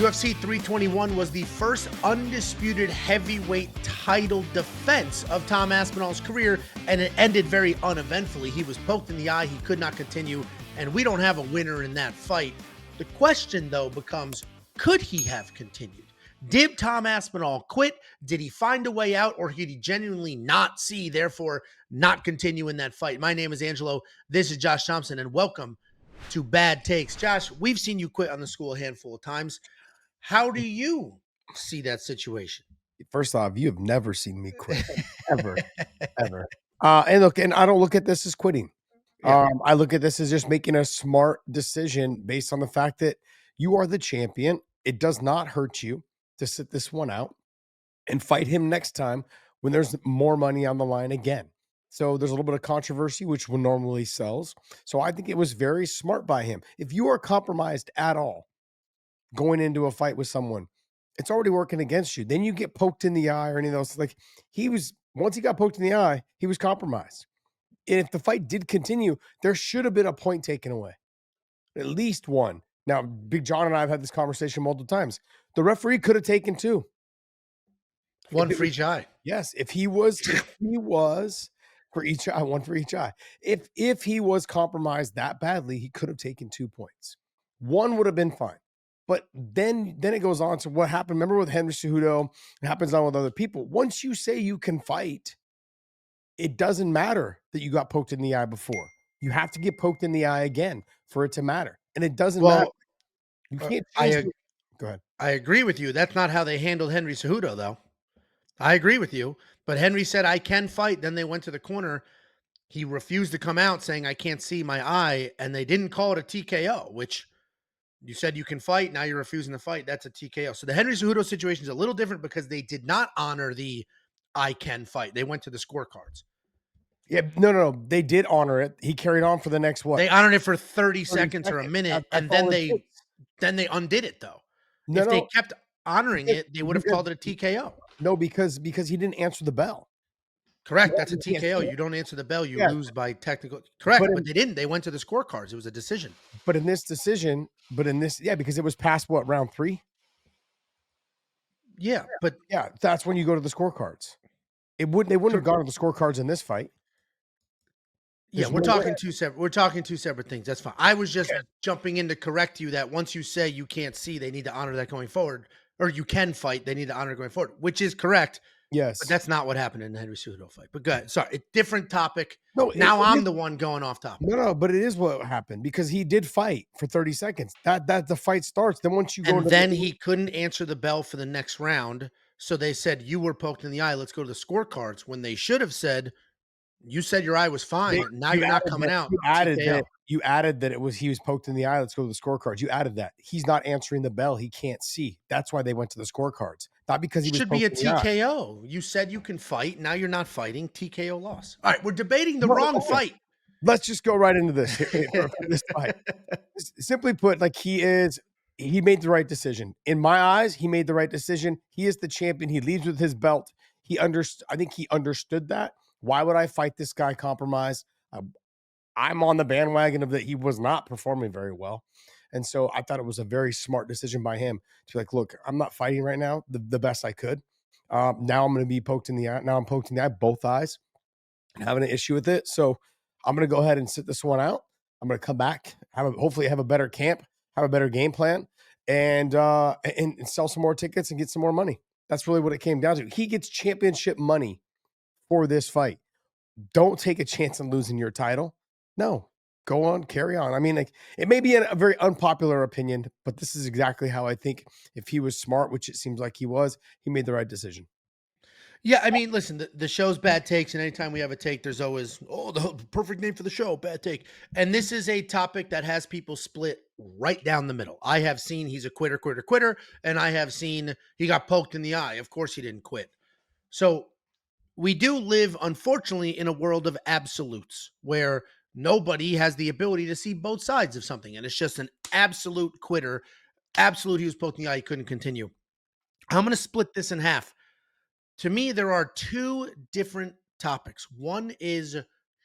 UFC 321 was the first undisputed heavyweight title defense of Tom Aspinall's career, and it ended very uneventfully. He was poked in the eye, he could not continue, and we don't have a winner in that fight. The question, though, becomes, could he have continued? Did Tom Aspinall quit? Did he find a way out, or did he genuinely not see, therefore not continue in that fight? My name is Angelo. This is Josh Thompson, and welcome to Bad Takes. Josh, we've seen you quit on the school a handful of times. How do you see that situation? First off, you have never seen me quit, ever, ever. And look, and I don't look at this as quitting. Yeah. I look at this as just making a smart decision based on the fact that you are the champion. It does not hurt you to sit this one out and fight him next time when there's more money on the line again. So there's a little bit of controversy, which will normally sells. So I think it was very smart by him. If you are compromised at all going into a fight with someone, it's already working against you. Then you get poked in the eye or any of those. Like once he got poked in the eye, he was compromised. And if the fight did continue, there should have been a point taken away, at least one. Now, Big John and I have had this conversation multiple times. The referee could have taken two. One for each eye. Yes, if he was for each eye, one for each eye. If he was compromised that badly, he could have taken 2 points. One would have been fine. But then it goes on to what happened. Remember with Henry Cejudo, it happens on with other people. Once you say you can fight, it doesn't matter that you got poked in the eye before. You have to get poked in the eye again for it to matter. And it doesn't matter. You can't change Go ahead. I agree with you. That's not how they handled Henry Cejudo, though. I agree with you. But Henry said, I can fight. Then they went to the corner. He refused to come out saying, I can't see my eye. And they didn't call it a TKO, which you said you can fight. Now you're refusing to fight. That's a TKO. So the Henry Cejudo situation is a little different because they did not honor the I can fight. They went to the scorecards. Yeah, no. They did honor it. He carried on for the next what? They honored it for 30 seconds or a minute, and then they undid it, though. If they kept honoring it, they would have called it a TKO. No, because he didn't answer the bell. Correct. That's a TKO. You don't answer the bell, you lose by technical. Correct, but they didn't. They went to the scorecards. It was a decision. But in this, because it was past what, round 3? Yeah, but that's when you go to the scorecards. They wouldn't have gone to the scorecards in this fight. We're talking two separate things. That's fine. I was just jumping in to correct you that once you say you can't see, they need to honor that going forward, or you can fight, they need to honor it going forward, which is correct. Yes, but that's not what happened in the Henry Cejudo fight. But go ahead. Sorry, different topic. No, now I'm the one going off topic. No, but it is what happened because he did fight for 30 seconds. That the fight starts. Then once you go, and then he couldn't answer the bell for the next round, so they said you were poked in the eye. Let's go to the scorecards. When they should have said, you said your eye was fine. Now you're not coming out. You added that he was poked in the eye. Let's go to the scorecards. You added that. He's not answering the bell. He can't see. That's why they went to the scorecards. Not because he should be a TKO. You said you can fight. Now you're not fighting. TKO loss. All right, we're debating the wrong fight. Let's just go right into this. This fight. Simply put, like he made the right decision. In my eyes, he made the right decision. He is the champion. He leads with his belt. I think he understood that. Why would I fight this guy compromised? I'm on the bandwagon of that he was not performing very well. And so I thought it was a very smart decision by him to be like, look, I'm not fighting right now the best I could. Now I'm going to be poked in the eye. Now I'm poked in the eye, both eyes, and having an issue with it. So I'm going to go ahead and sit this one out. I'm going to come back, hopefully have a better camp, have a better game plan, and sell some more tickets and get some more money. That's really what it came down to. He gets championship money for this fight. Don't take a chance on losing your title. No, go on, carry on. I mean, like, it may be a very unpopular opinion, but this is exactly how I think if he was smart, which it seems like he was, he made the right decision. Yeah, I mean, listen, the show's Bad Takes, and anytime we have a take, there's always, the perfect name for the show, Bad Take. And this is a topic that has people split right down the middle. I have seen he's a quitter, and I have seen he got poked in the eye. Of course he didn't quit. So we do live, unfortunately, in a world of absolutes where nobody has the ability to see both sides of something. And it's just an absolute quitter. Absolute, he was poked in the eye, he couldn't continue. I'm going to split this in half. To me, there are two different topics. One is,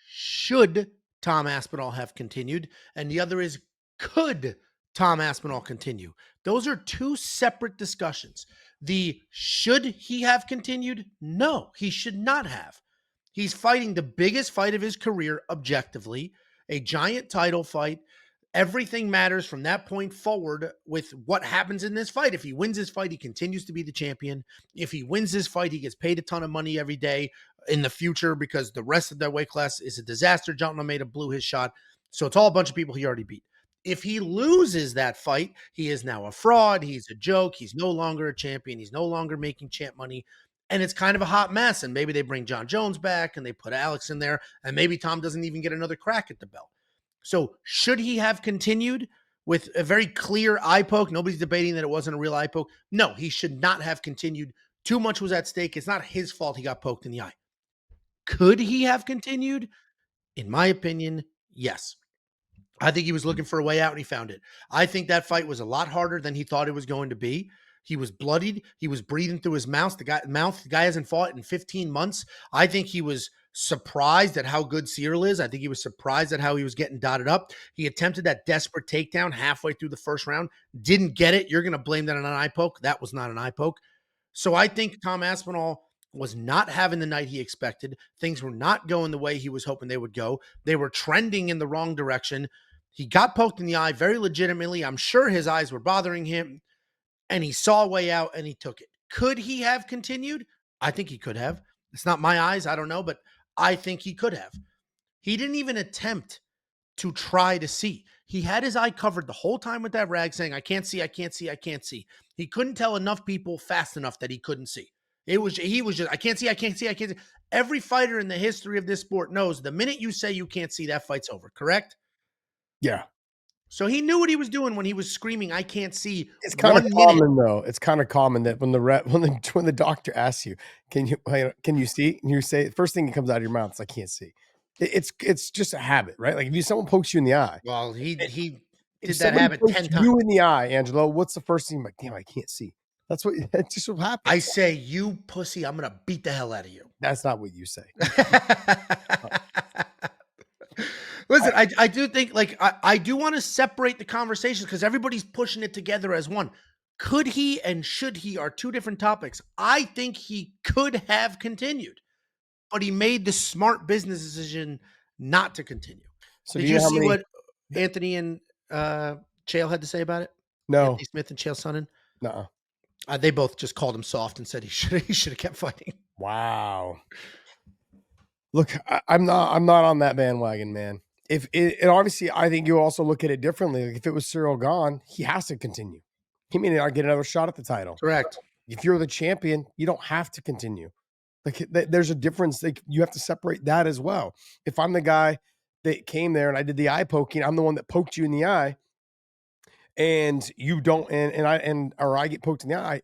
should Tom Aspinall have continued? And the other is, could Tom Aspinall continue? Those are two separate discussions. The should he have continued? No, he should not have. He's fighting the biggest fight of his career objectively, a giant title fight. Everything matters from that point forward with what happens in this fight. If he wins this fight, he continues to be the champion. If he wins this fight, he gets paid a ton of money every day in the future because the rest of their weight class is a disaster. John Almeida blew his shot. So it's all a bunch of people he already beat. If he loses that fight, he is now a fraud. He's a joke. He's no longer a champion. He's no longer making champ money. And it's kind of a hot mess. And maybe they bring John Jones back and they put Alex in there. And maybe Tom doesn't even get another crack at the belt. So should he have continued with a very clear eye poke? Nobody's debating that it wasn't a real eye poke. No, he should not have continued. Too much was at stake. It's not his fault he got poked in the eye. Could he have continued? In my opinion, yes. I think he was looking for a way out and he found it. I think that fight was a lot harder than he thought it was going to be. He was bloodied. He was breathing through his mouth. The guy hasn't fought in 15 months. I think he was surprised at how good Cyril is. I think he was surprised at how he was getting dotted up. He attempted that desperate takedown halfway through the first round. Didn't get it. You're going to blame that on an eye poke. That was not an eye poke. So I think Tom Aspinall was not having the night he expected. Things were not going the way he was hoping they would go. They were trending in the wrong direction. He got poked in the eye very legitimately. I'm sure his eyes were bothering him, and he saw a way out and he took it. Could he have continued? I think he could have. It's not my eyes. I don't know, but I think he could have. He didn't even attempt to try to see. He had his eye covered the whole time with that rag saying, I can't see, I can't see, I can't see. He couldn't tell enough people fast enough that he couldn't see. He was just, I can't see, I can't see, I can't see. Every fighter in the history of this sport knows the minute you say you can't see, that fight's over, correct? Yeah. So he knew what he was doing when he was screaming, I can't see It's kind of 1 minute. common though. It's kind of common that when the doctor asks you, can you see? And you say first thing that comes out of your mouth is I can't see. It's just a habit, right? Like if someone pokes you in the eye, Well, he if did that somebody habit pokes 10 you times. in the eye, Angelo, what's the first thing? I'm like, damn, I can't see. That's what that's just what I happens. say, you pussy, I'm going to beat the hell out of you. That's not what you say. Listen, I do think like I do want to separate the conversations because everybody's pushing it together as one. Could he and should he are two different topics. I think he could have continued, but he made the smart business decision not to continue. So do Did you you know how see many? what Anthony and Chael had to say about it? No, Anthony Smith and Chael Sonnen? no. They both just called him soft and said he should have kept fighting. Wow. Look, I'm not on that bandwagon, man. If it, and obviously, I think you also look at it differently. Like if it was Cyril gone, he has to continue. He may not get another shot at the title. Correct. If you're the champion, you don't have to continue. Like there's a difference. Like you have to separate that as well. If I'm the guy that came there and I did the eye poking, I'm the one that poked you in the eye, and you don't, or I get poked in the eye,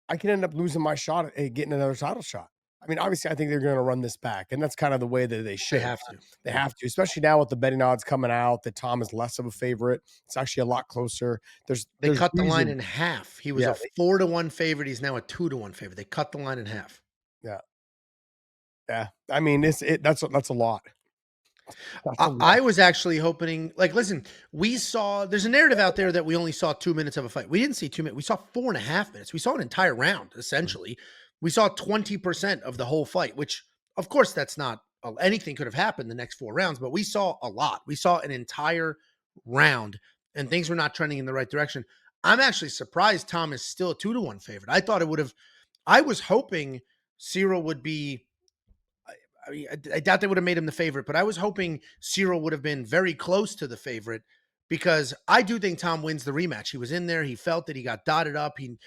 I can end up losing my shot at getting another title shot. I mean, obviously, I think they're going to run this back, and that's kind of the way that they They should. have to. They have to, especially now with the betting odds coming out that Tom is less of a favorite. It's actually a lot closer. They There's cut the line reason. in half. He was Yeah, a 4-1 favorite. He's now a 2-1 favorite. They cut the line in half. yeah, yeah. I mean, that's a lot. That's a lot. I was actually hoping, like, listen, there's a narrative out there that we only saw 2 minutes of a fight. We didn't see 2 minutes. We saw 4.5 minutes. We saw an entire round, essentially. We saw 20% of the whole fight, which, of course, that's not anything could have happened the next 4 rounds, but we saw a lot. We saw an entire round, and things were not trending in the right direction. I'm actually surprised Tom is still a 2-1 favorite. I thought it would have, I was hoping Cyril would be I doubt they would have made him the favorite, but I was hoping Cyril would have been very close to the favorite because I do think Tom wins the rematch. He was in there, he felt it, he got dotted up, he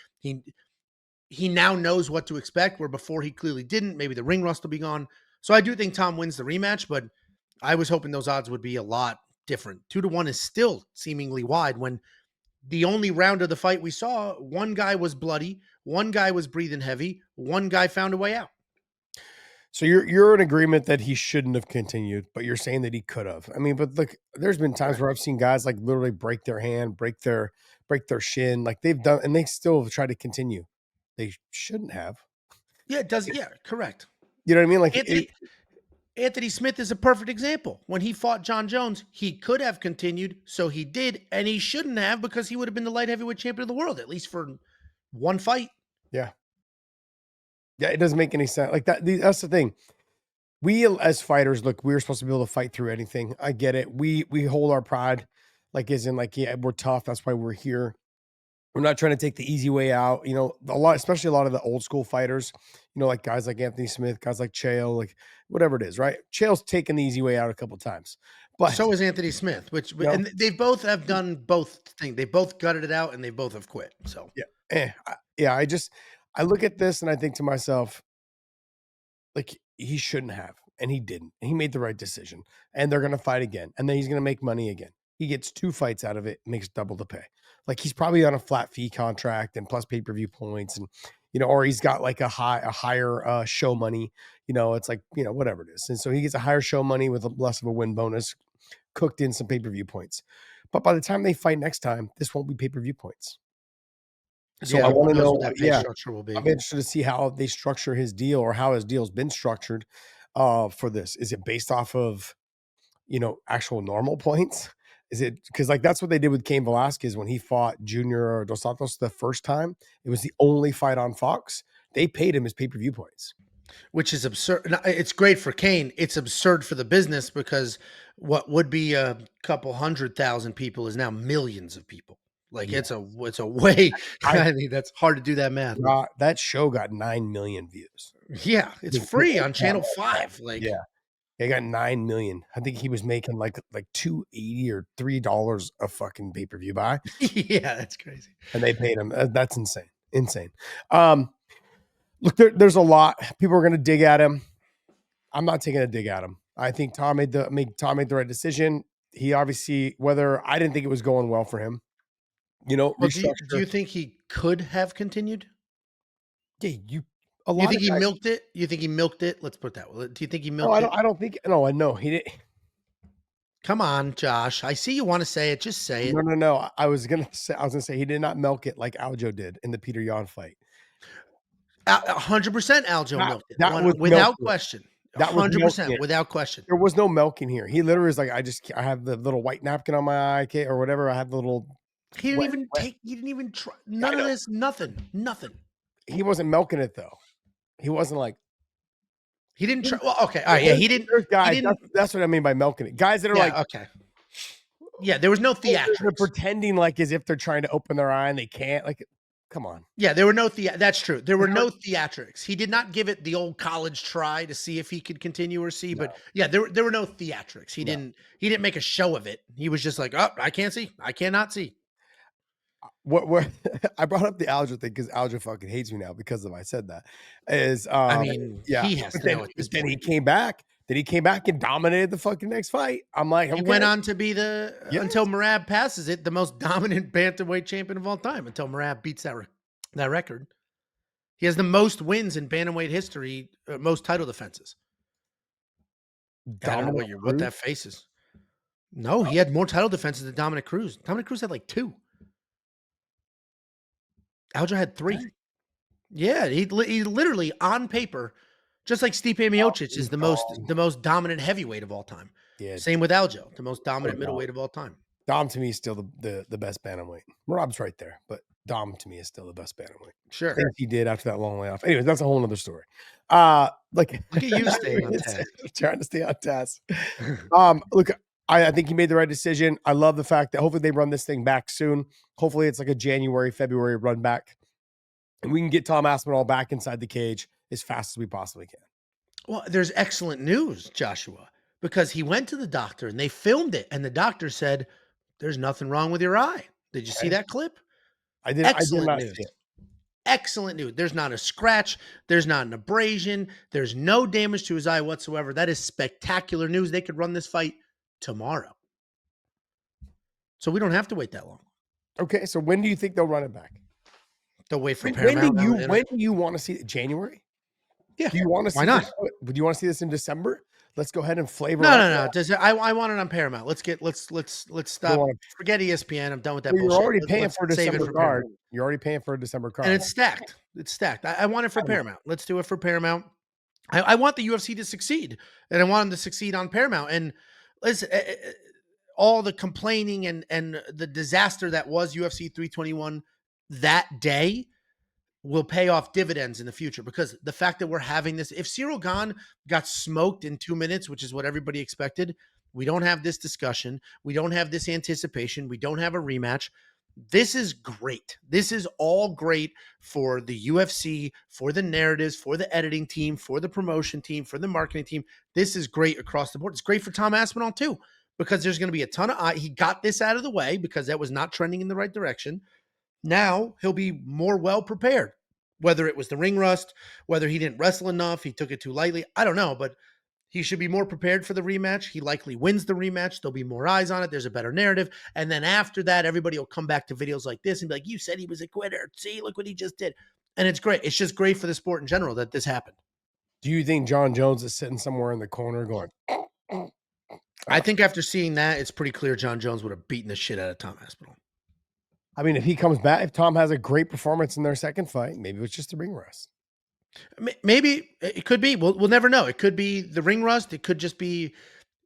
he now knows what to expect where before he clearly didn't. Maybe the ring rust will be gone. So I do think Tom wins the rematch, but I was hoping those odds would be a lot different. 2-1 is still seemingly wide when the only round of the fight we saw, one guy was bloody, one guy was breathing heavy, one guy found a way out. So you're in agreement that he shouldn't have continued, but you're saying that he could have. I mean, but look, there's been times where I've seen guys like literally break their hand, break their shin, like they've done, and they still have tried to continue. They shouldn't have. Yeah, it does. Yeah, correct. You know what I mean? Like Anthony Anthony Smith is a perfect example. When he fought John Jones, he could have continued, so he did, and he shouldn't have because he would have been the light heavyweight champion of the world, at least for one fight. Yeah. Yeah, it doesn't make any sense. Like that's the thing. We as fighters, look, we're supposed to be able to fight through anything. I get it. We hold our pride, like as in like, yeah, we're tough. That's why we're here. We're not trying to take the easy way out. You know, especially a lot of the old school fighters, you know, like guys like Anthony Smith, guys like Chael, like whatever it is, right? Chael's taken the easy way out a couple of times. But So is Anthony Smith, which you know, and they both have done both things. They both gutted it out and they both have quit. So yeah, I look at this and I think to myself, like he shouldn't have, and he didn't. He made the right decision, and they're gonna fight again, and then he's gonna make money again. He gets 2 fights out of it, makes double the pay. Like he's probably on a flat fee contract and plus pay-per-view points, and you know, or he's got like a higher show money. You know, it's like, you know, whatever it is. And so he gets a higher show money with less of a win bonus, cooked in some pay-per-view points. But by the time they fight next time, this won't be pay-per-view points. So I yeah, who want to knows know, what that pay yeah, structure will I'm be. interested to see how they structure his deal or how his deal's been structured for this. Is it based off of, you know, actual normal points? Is it because like that's what they did with Cain Velasquez when he fought Junior Dos Santos the first time? It was the only fight on Fox. They paid him his pay-per-view points. Which is absurd. It's great for Kane. It's absurd for the business because what would be a couple 100,000 people is now millions of people. Like Yeah. it's a way. I I mean, that's hard to do that math. got that show got 9 million views. Yeah, it's free on Channel Five. Yeah. Like, They got 9 million. I think he was making like 280 or $3 a fucking pay-per-view buy. yeah, that's crazy. And they paid him. That's insane. Insane. Look, there's a lot. People are going to dig at him. I'm not taking a dig at him. I think Tom made the right decision. He obviously, whether I didn't think it was going well for him, you know, Well, do restructure. you think he could have continued? Yeah, a You lot think of he guys. milked it? You think he milked it? Let's put it that way. Do you think he No, milked it? I don't think. No, I know he didn't. Come on, Josh. I see you want to say it. Just say it. No. I was gonna say he did not milk it like Aljo did in the Peter Yan fight. 100% Aljo milked it. That was Without milking it. question. That was milking 100% it. without question. There was no milking here. He literally was like, I have the little white napkin on my eye, or whatever. I have the little He didn't wet, even wet. take. He didn't even try. I None of know. this. Nothing. Nothing. He wasn't milking it though. He wasn't like He didn't try. Well, okay. All right. Yeah. there's, He didn't. there's He guys. didn't. That's what I mean by milking it. Guys that are like, Yeah. Okay. Yeah. There was no oh, they're theatrics. pretending like as if they're trying to open their eye and they can't. Like, come on. Yeah. There were no That's true. There were There no theatrics. He did not give it the old college try to see if he could continue or see. No, But yeah, there were no theatrics. He no. didn't. He didn't make a show of it. He was just like, oh, I can't see. I cannot see. What I brought up the Aljo thing because Aljo fucking hates me now because of I said that is I mean, yeah. he has to know at this Then he point. came back. Then he came back and dominated the fucking next fight. I'm like, He okay, went on to be yes. until Merab passes it, the most dominant bantamweight champion of all time. Until Merab beats that record, he has the most wins in bantamweight history, most title defenses. I don't know Dominic what Cruz. that face is. No, he had more title defenses than Dominic Cruz. Dominic Cruz had like 2. Aljo had 3. Yeah, he literally on paper, just like Stipe Miocic is He's the most dominant heavyweight of all time. Yeah, Same with Aljo, the most poor dominant Dom. middleweight of all time. Dom to me is still the best bantamweight. Rob's right there, but Dom to me is still the best bantamweight. Sure. Things he did after that long layoff. Anyways, that's a whole nother story. Like Look at you staying on task. trying to stay on task. Look, I think he made the right decision. I love the fact that hopefully they run this thing back soon. Hopefully it's like a January, February run back. And we can get Tom Aspinall back inside the cage as fast as we possibly can. Well, there's excellent news, Joshua, because he went to the doctor and they filmed it, and the doctor said, "There's nothing wrong with your eye." Did you see Okay. that clip? I did Excellent not news. see it. Excellent news. There's not a scratch. There's not an abrasion. There's no damage to his eye whatsoever. That is spectacular news. They could run this fight tomorrow. So we don't have to wait that long. Okay, so when do you think they'll run it back? They'll wait for When Paramount. when do you want to see it? January? Yeah. Do you want to see Why not? Would you want to see this in December? Let's go ahead and flavor No, up. no, no. I want it on Paramount. Let's stop. wanna- Forget ESPN. I'm done with that Well, you're bullshit. already paying Let's for a save it December for card. Paramount. You're already paying for a December card. And it's stacked. It's stacked. I want it for I know. Paramount. Let's do it for Paramount. I want the UFC to succeed, and I want them to succeed on Paramount. And listen, all the complaining and the disaster that was UFC 321 that day will pay off dividends in the future, because the fact that we're having this, if Cyril Gahn got smoked in 2 minutes, which is what everybody expected, we don't have this discussion. We don't have this anticipation. We don't have a rematch. This is great. This is all great for the UFC, for the narratives, for the editing team, for the promotion team, for the marketing team. This is great across the board. It's great for Tom Aspinall too, because there's going to be a ton of, he got this out of the way because that was not trending in the right direction. Now he'll be more well prepared. Whether it was the ring rust, whether he didn't wrestle enough, he took it too lightly, I don't know, but he should be more prepared for the rematch. He likely wins the rematch. There'll be more eyes on it. There's a better narrative. And then after that, everybody will come back to videos like this and be like, you said he was a quitter. See, look what he just did. And it's great. It's just great for the sport in general that this happened. Do you think John Jones is sitting somewhere in the corner going, I think after seeing that, it's pretty clear John Jones would have beaten the shit out of Tom Aspinall. I mean, if he comes back, if Tom has a great performance in their second fight, maybe it's just a ring rust. Maybe it could be. We'll never know. It could be the ring rust. It could just be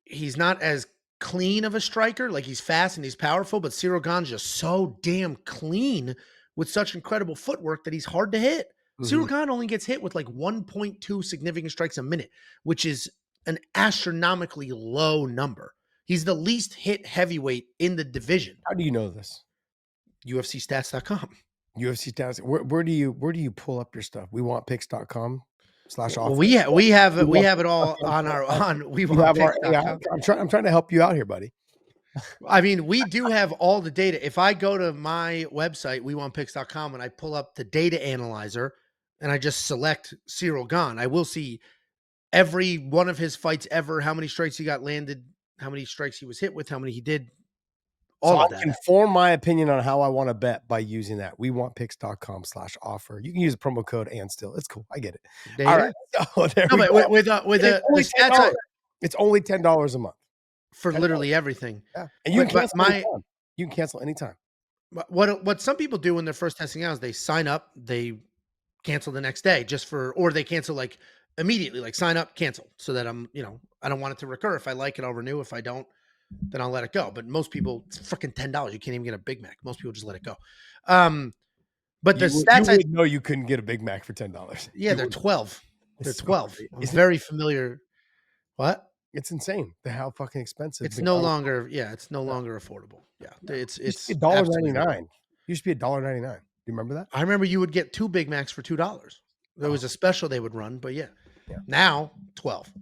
he's not as clean of a striker. Like, he's fast and he's powerful, but Cyril Gahn's just so damn clean with such incredible footwork that he's hard to hit. Cyril Gahn only gets hit with like 1.2 significant strikes a minute, which is an astronomically low number. He's the least hit heavyweight in the division. How do you know this? UFCstats.com. UFC stats. Where do you pull up your stuff? WeWantPicks.com/offer. Well, we have it all on our WeWantPicks.com. I'm trying to help you out here, buddy. I mean, we do have all the data. If I go to my website, WeWantPicks.com, and I pull up the data analyzer and I just select Cyril Gahn, I will see every one of his fights ever, how many strikes he got landed, how many strikes he was hit with, how many he did. All So of I that. can form my opinion on how I want to bet by using that. WeWantPicks.com/offer. You can use the promo code and still. It's cool. I get it. There All you right. go. So there No, we but go. with It's the only stats It's only $10 a month. for $10. literally everything. Yeah. And you can But cancel my anytime. You can cancel anytime. what some people do when they're first testing out is they sign up, they cancel the next day or they cancel like immediately, like sign up, cancel, so that I don't want it to recur. If I like it, I'll renew. If I don't, then I'll let it go. But most people, it's freaking $10. You can't even get a Big Mac. Most people just let it go. But the You stats would know you couldn't get a Big Mac for $10. yeah, they're 12. They're It's so 12. crazy. I'm very familiar. What? It's insane how fucking expensive It's no McDonald's. longer, yeah, it's no longer affordable. Yeah. It's It used to it's be absolutely $1.99. Used to be $1.99. Do you remember that? I remember you would get 2 Big Macs for $2. There was a special they would run, but yeah. Yeah. Now 12.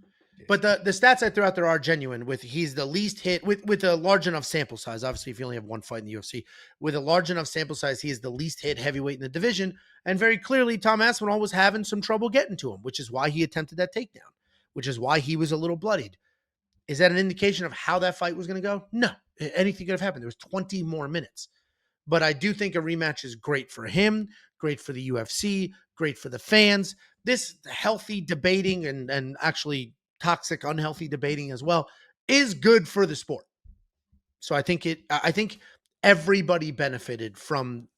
But the stats I threw out there are genuine. He's the least hit with a large enough sample size. Obviously, if you only have one fight in the UFC, with a large enough sample size, he is the least hit heavyweight in the division. And very clearly, Tom Aspinall was having some trouble getting to him, which is why he attempted that takedown, which is why he was a little bloodied. Is that an indication of how that fight was going to go? No. Anything could have happened. There was 20 more minutes. But I do think a rematch is great for him, great for the UFC, great for the fans. This healthy debating and actually toxic, unhealthy debating as well is good for the sport. So I think everybody benefited from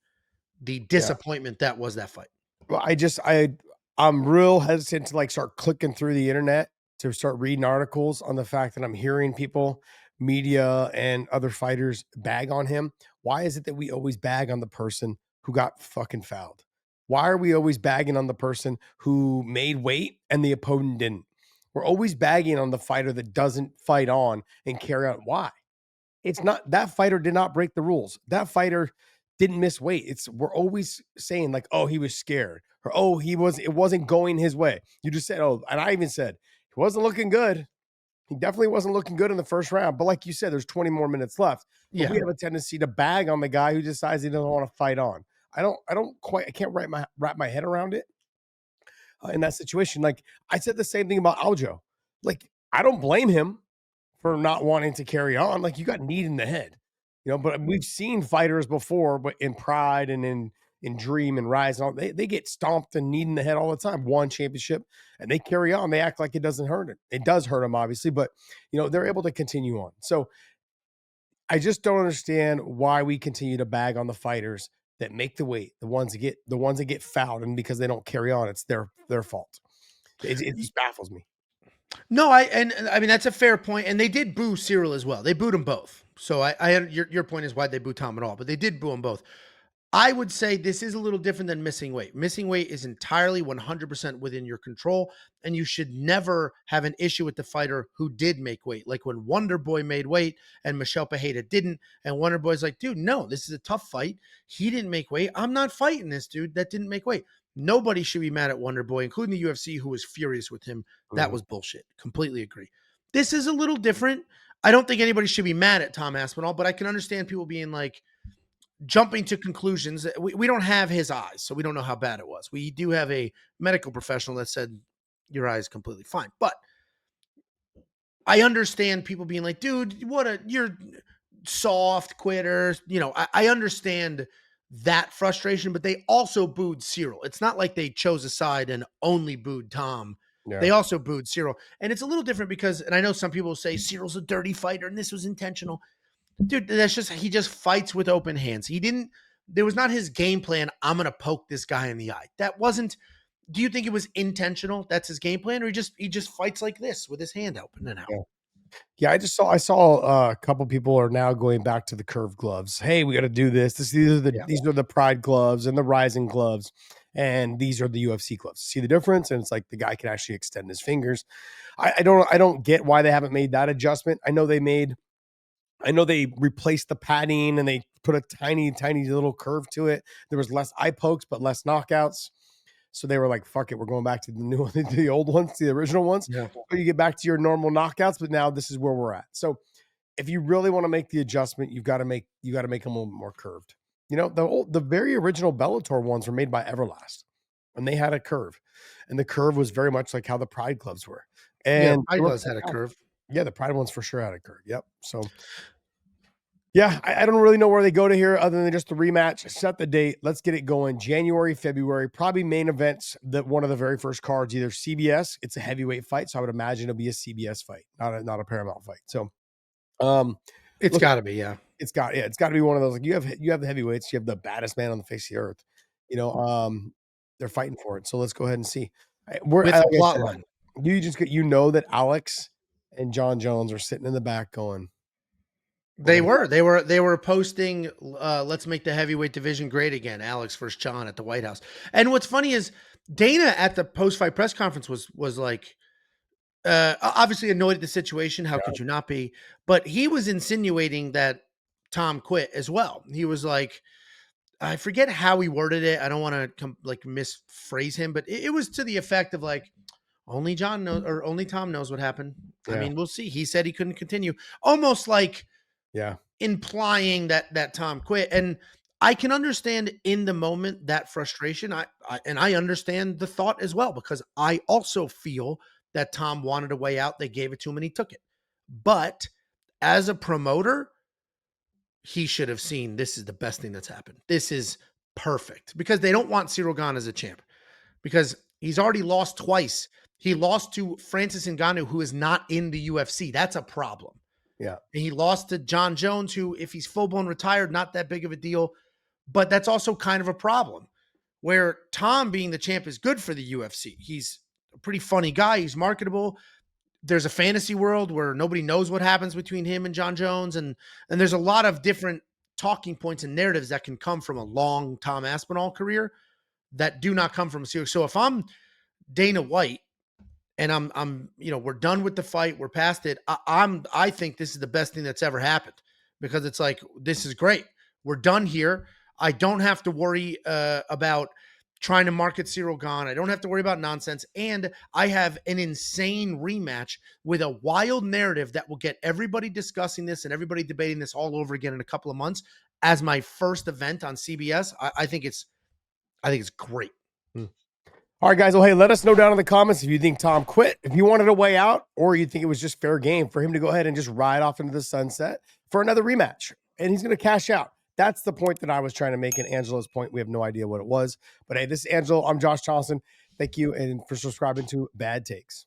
the disappointment that was that fight. Well, I'm real hesitant to start clicking through the internet to start reading articles on the fact that I'm hearing people, media, and other fighters bag on him. Why is it that we always bag on the person who got fucking fouled? Why are we always bagging on the person who made weight and the opponent didn't? We're always bagging on the fighter that doesn't fight on and carry out. Why? It's not that fighter did not break the rules. That fighter didn't miss weight. We're always saying oh, he was scared, or oh, it wasn't going his way. You just said, oh, and I even said he wasn't looking good. He definitely wasn't looking good in the first round. But like you said, there's 20 more minutes left. But we have a tendency to bag on the guy who decides he doesn't want to fight on. I can't wrap my head around it in that situation. Like I said the same thing about Aljo. Like I don't blame him for not wanting to carry on. Like you got need in the head, but we've seen fighters before, but in Pride and in Dream and Rise and all, they get stomped and need in the head all the time. Won championship and they carry on. They act like it doesn't hurt it. It does hurt them, obviously, but they're able to continue on. So I just don't understand why we continue to bag on the fighters that make the weight, the ones that get fouled, and because they don't carry on, it's their fault. It just baffles me. No, I mean that's a fair point, and they did boo Cyril as well. They booed them both. So your point is why they boo Tom at all, but they did boo them both. I would say this is a little different than missing weight. Missing weight is entirely 100% within your control, and you should never have an issue with the fighter who did make weight. Like when Wonder Boy made weight and Michelle Pajeda didn't, and Wonder Boy's like, dude, no, this is a tough fight. He didn't make weight. I'm not fighting this dude that didn't make weight. Nobody should be mad at Wonder Boy, including the UFC, who was furious with him. That Mhm. was bullshit. Completely agree. This is a little different. I don't think anybody should be mad at Tom Aspinall, but I can understand people being like, jumping to conclusions. We don't have his eyes, so we don't know how bad it was. We do have a medical professional that said your eye is completely fine. But I understand people being like, dude, you're soft quitter. I understand that frustration, but they also booed Cyril. It's not like they chose a side and only booed Tom. Yeah. They also booed Cyril. And it's a little different because, and I know some people say Cyril's a dirty fighter and this was intentional. Dude, he just fights with open hands. There was not his game plan. I'm going to poke this guy in the eye. That wasn't, do you think it was intentional? That's his game plan, or he just fights like this with his hand open and out? Yeah. Yeah, I saw a couple people are now going back to the curved gloves. Hey, we got to do this. Yeah. These are the Pride gloves and the Rising gloves, and these are the UFC gloves. See the difference? And it's like the guy can actually extend his fingers. I don't get why they haven't made that adjustment. I know they replaced the padding and they put a tiny little curve to it. There was less eye pokes, but less knockouts. So they were like, fuck it, we're going back to the new the old ones, the original ones. Yeah. So you get back to your normal knockouts, but now this is where we're at. So if you really want to make the adjustment, you got to make them a little more curved. The very original Bellator ones were made by Everlast, and they had a curve, and the curve was very much like how the Pride gloves were, Yeah. and they Pride were Gloves had a curve. yeah, the Pride ones for sure had a curve. Yep. So yeah, I don't really know where they go to here other than just the rematch. Set the date. Let's get it going. January, February, probably main events. That one of the very first cards, either CBS. It's a heavyweight fight, so I would imagine it'll be a CBS fight, not a Paramount fight. So, It's look, got to be, yeah. it's got to be one of those. Like you have the heavyweights. You have the baddest man on the face of the earth. You know, they're fighting for it. So let's go ahead and see. With Like a I plot said, line. you know that Alex and John Jones are sitting in the back going, "We're They gonna." were. They were posting, let's make the heavyweight division great again, Alex versus John at the White House. And what's funny is Dana at the post-fight press conference was like, obviously annoyed at the situation. How could you not be? But he was insinuating that Tom quit as well. He was like, I forget how he worded it. I don't want to like misphrase him, but it was to the effect of like, only John knows or only Tom knows what happened. I Yeah, mean, we'll see. He said he couldn't continue, almost like yeah, implying that Tom quit. And I can understand in the moment that frustration. I understand the thought as well because I also feel that Tom wanted a way out. They gave it to him and he took it. But as a promoter, he should have seen this is the best thing that's happened. This is perfect because they don't want Cyril Gane as a champ because he's already lost twice. He lost to Francis Ngannou, who is not in the UFC. That's a problem. yeah, And he lost to John Jones, who, if he's full blown retired, not that big of a deal. But that's also kind of a problem where Tom being the champ is good for the UFC. He's a pretty funny guy. He's marketable. There's a fantasy world where nobody knows what happens between him and John Jones. And there's a lot of different talking points and narratives that can come from a long Tom Aspinall career that do not come from a series. So if I'm Dana White and I'm we're done with the fight, we're past it. I think this is the best thing that's ever happened because it's like this is great. We're done here. I don't have to worry about trying to market Cyril Gane. I don't have to worry about nonsense, and I have an insane rematch with a wild narrative that will get everybody discussing this and everybody debating this all over again in a couple of months. As my first event on CBS, I think it's great. hmm. All right, guys. Well, hey, let us know down in the comments if you think Tom quit, if you wanted a way out, or you think it was just fair game for him to go ahead and just ride off into the sunset for another rematch. And he's going to cash out. That's the point that I was trying to make. And Angelo's point, we have no idea what it was. But hey, this is Angelo. I'm Josh Johnson. Thank you and for subscribing to Bad Takes.